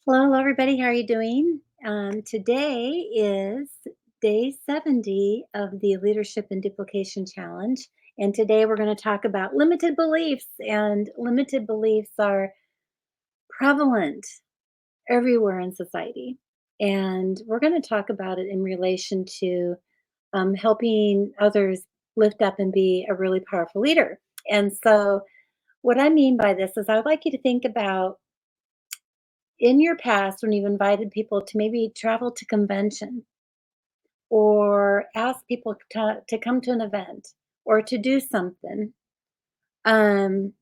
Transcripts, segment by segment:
Hello, everybody. How are you doing? Today is day 70 of the Leadership and Duplication Challenge. And today we're going to talk about limited beliefs. And limited beliefs are prevalent everywhere in society. And we're going to talk about it in relation to helping others lift up and be a really powerful leader. And so, what I mean by this is, I would like you to think about in your past when you've invited people to maybe travel to convention or ask people to come to an event or to do something. um,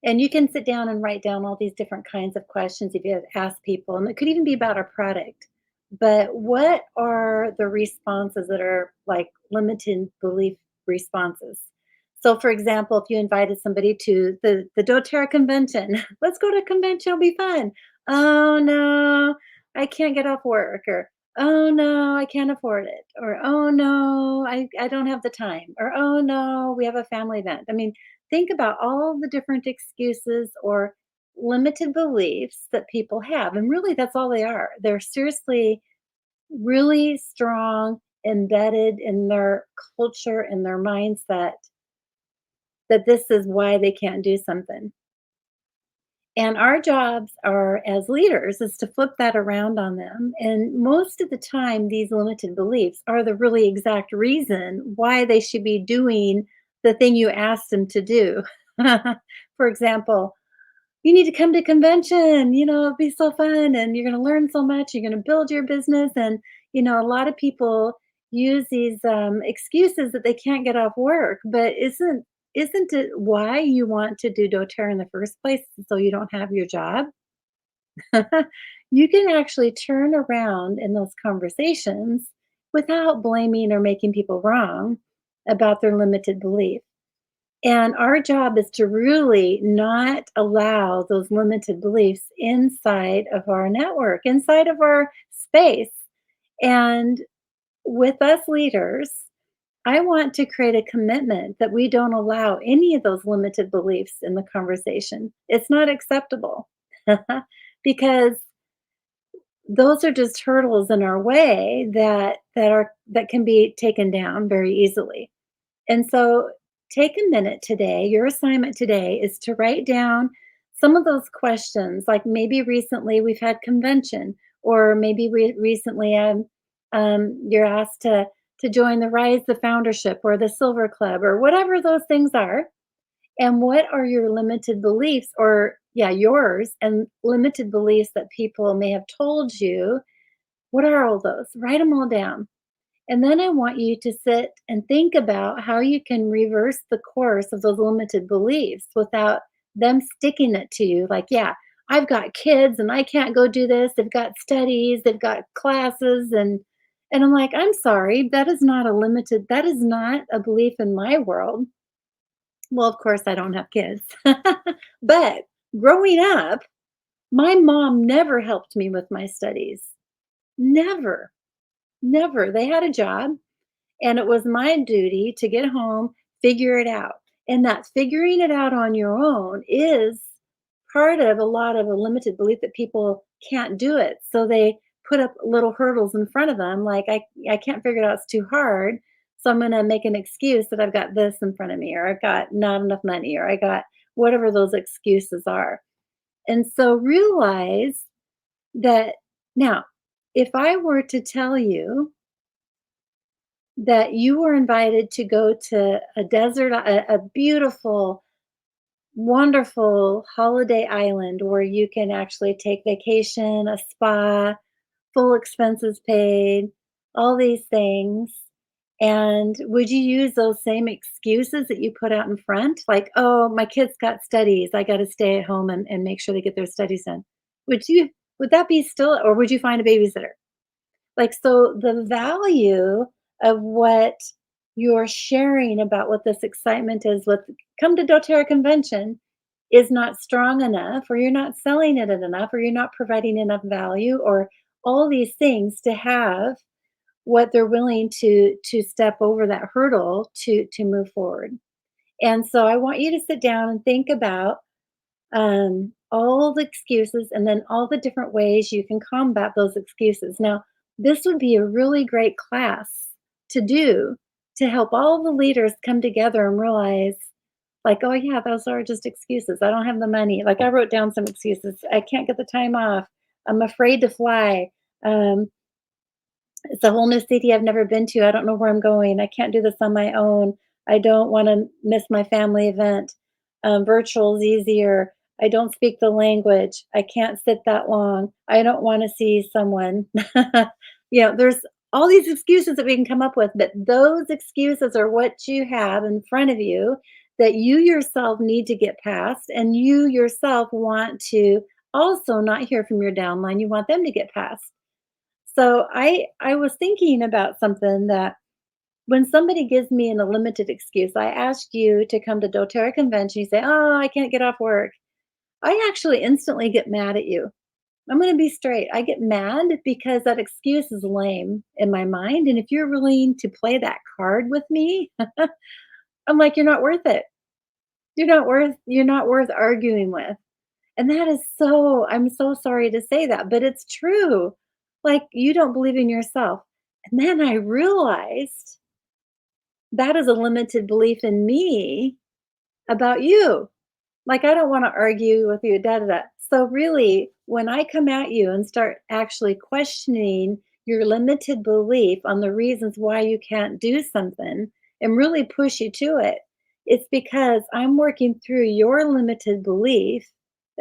and you can sit down and write down all these different kinds of questions if you have asked people, and it could even be about a product. But what are the responses that are like limited belief responses? So, for example, if you invited somebody to the doTERRA convention, let's go to a convention, it'll be fun. Oh no, I can't get off work, or oh no, I can't afford it, or oh no, I don't have the time, or oh no, we have a family event. I mean, think about all the different excuses or limited beliefs that people have. And really, that's all they are. They're seriously really strong, embedded in their culture and their mindset that this is why they can't do something. And our jobs are as leaders is to flip that around on them. And most of the time, these limited beliefs are the really exact reason why they should be doing the thing you asked them to do. For example, you need to come to convention, it'll be so fun and you're going to learn so much. You're going to build your business. And, a lot of people use these excuses that they can't get off work, but isn't it why you want to do doTERRA in the first place so you don't have your job? You can actually turn around in those conversations without blaming or making people wrong about their limited belief. And our job is to really not allow those limited beliefs inside of our network, inside of our space. And with us leaders, I want to create a commitment that we don't allow any of those limited beliefs in the conversation. It's not acceptable because those are just hurdles in our way that can be taken down very easily. And so take a minute today. Your assignment today is to write down some of those questions. Like maybe recently we've had convention, or maybe recently you're asked to join the Rise the Foundership or the Silver Club or whatever those things are. And what are your limited beliefs, or yeah, yours and limited beliefs that people may have told you? What are all those? Write them all down. And then I want you to sit and think about how you can reverse the course of those limited beliefs without them sticking it to you. Like, yeah, I've got kids and I can't go do this. They've got studies, they've got classes, and I'm like, I'm sorry, that is not a belief in my world. Well, of course I don't have kids. But growing up, my mom never helped me with my studies. Never. Never. They had a job, and it was my duty to get home, figure it out. And that figuring it out on your own is part of a lot of a limited belief that people can't do it. So they put up little hurdles in front of them, like, I can't figure it out, it's too hard. So I'm going to make an excuse that I've got this in front of me, or I've got not enough money, or I got whatever those excuses are. And so realize that now, if I were to tell you that you were invited to go to a a beautiful, wonderful holiday island where you can actually take vacation, a spa, full expenses paid, all these things. And would you use those same excuses that you put out in front? Like, oh, my kids got studies. I got to stay at home and make sure they get their studies done. Would that be still, or would you find a babysitter? Like, so the value of what you're sharing about what this excitement is with come to doTERRA convention is not strong enough, or you're not selling it enough, or you're not providing enough value, or all these things to have what they're willing to step over that hurdle to move forward. And so I want you to sit down and think about all the excuses and then all the different ways you can combat those excuses. Now, this would be a really great class to do to help all the leaders come together and realize, like, oh, yeah, those are just excuses. I don't have the money. Like, I wrote down some excuses. I can't get the time off. I'm afraid to fly. Um, it's a whole new city I've never been to. I don't know where I'm going. I can't do this on my own. I don't want to miss my family event. Virtual is easier. I don't speak the language. I can't sit that long. I don't want to see someone. There's all these excuses that we can come up with, but those excuses are what you have in front of you that you yourself need to get past, and you yourself want to also not hear from your downline. You want them to get past. So I was thinking about something that when somebody gives me a limited excuse, I ask you to come to doTERRA convention, you say, "Oh, I can't get off work." I actually instantly get mad at you. I'm gonna be straight. I get mad because that excuse is lame in my mind, and if you're willing to play that card with me, I'm like, "You're not worth it. You're not worth arguing with." And that is so I'm so sorry to say that, but it's true. Like, you don't believe in yourself. And then I realized that is a limited belief in me about you. Like, I don't wanna argue with you, da, da, da. So, really, when I come at you and start actually questioning your limited belief on the reasons why you can't do something and really push you to it, it's because I'm working through your limited belief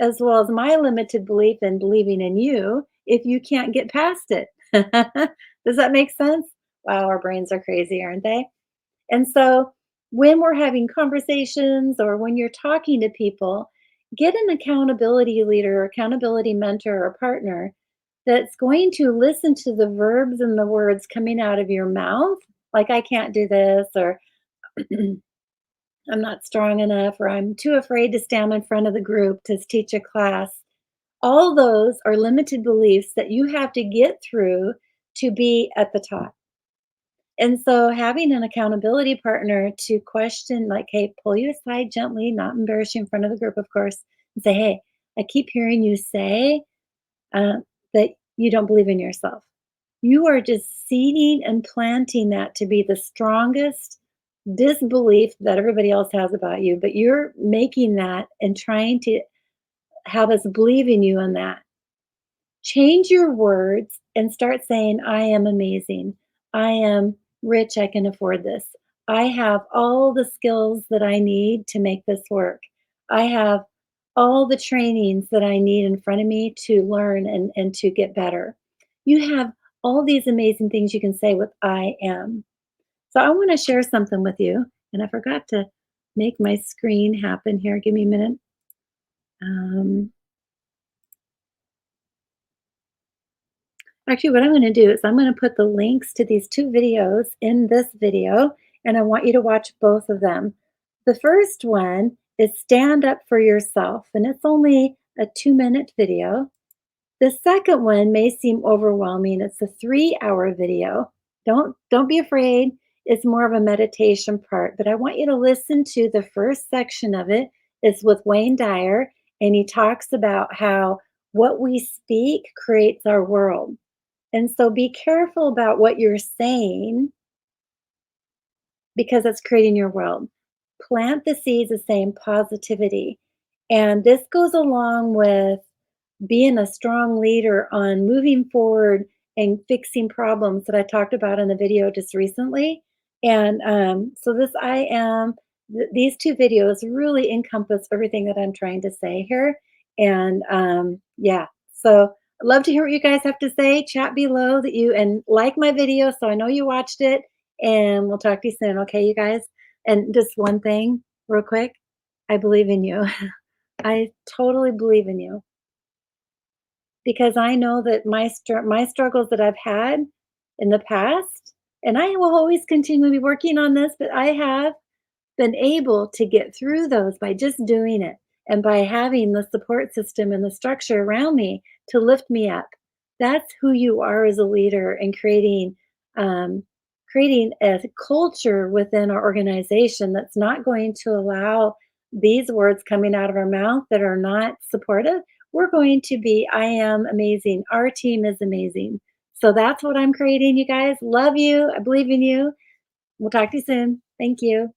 as well as my limited belief in believing in you if you can't get past it. Does that make sense? Wow, our brains are crazy, aren't they? And so when we're having conversations or when you're talking to people, get an accountability leader, accountability mentor, or partner that's going to listen to the verbs and the words coming out of your mouth, like, I can't do this, or I'm not strong enough, or I'm too afraid to stand in front of the group to teach a class. All those are limited beliefs that you have to get through to be at the top. And so having an accountability partner to question, like, hey, pull you aside gently, not embarrass you in front of the group, of course, and say, hey, I keep hearing you say uh, that you don't believe in yourself. You are just seeding and planting that to be the strongest disbelief that everybody else has about you, but you're making that and trying to have us believe in you on that. Change your words and start saying, I am amazing. I am rich. I can afford this. I have all the skills that I need to make this work. I have all the trainings that I need in front of me to learn and to get better. You have all these amazing things you can say with I am. So I want to share something with you. And I forgot to make my screen happen here. Give me a minute. Um, Actually, what I'm gonna do is I'm gonna put the links to these 2 videos in this video, and I want you to watch both of them. The first one is Stand Up for Yourself, and it's only a 2-minute video. The second one may seem overwhelming. It's a 3-hour video. Don't be afraid. It's more of a meditation part, but I want you to listen to the first section of it. It's with Wayne Dyer, and he talks about how what we speak creates our world. And so be careful about what you're saying because it's creating your world. Plant the seeds of saying positivity. And this goes along with being a strong leader on moving forward and fixing problems that I talked about in the video just recently. And so this I am these 2 videos really encompass everything that I'm trying to say here. And yeah, so I'd love to hear what you guys have to say. Chat below that you and like my video so I know you watched it. And we'll talk to you soon. Okay, you guys. And just one thing, real quick. I believe in you. I totally believe in you because I know that my struggles that I've had in the past, and I will always continue to be working on this, but I have been able to get through those by just doing it and by having the support system and the structure around me to lift me up. That's who you are as a leader and um, creating a culture within our organization that's not going to allow these words coming out of our mouth that are not supportive, we're going to be, I am amazing. Our team is amazing. So that's what I'm creating, you guys. Love you. I believe in you. We'll talk to you soon. Thank you.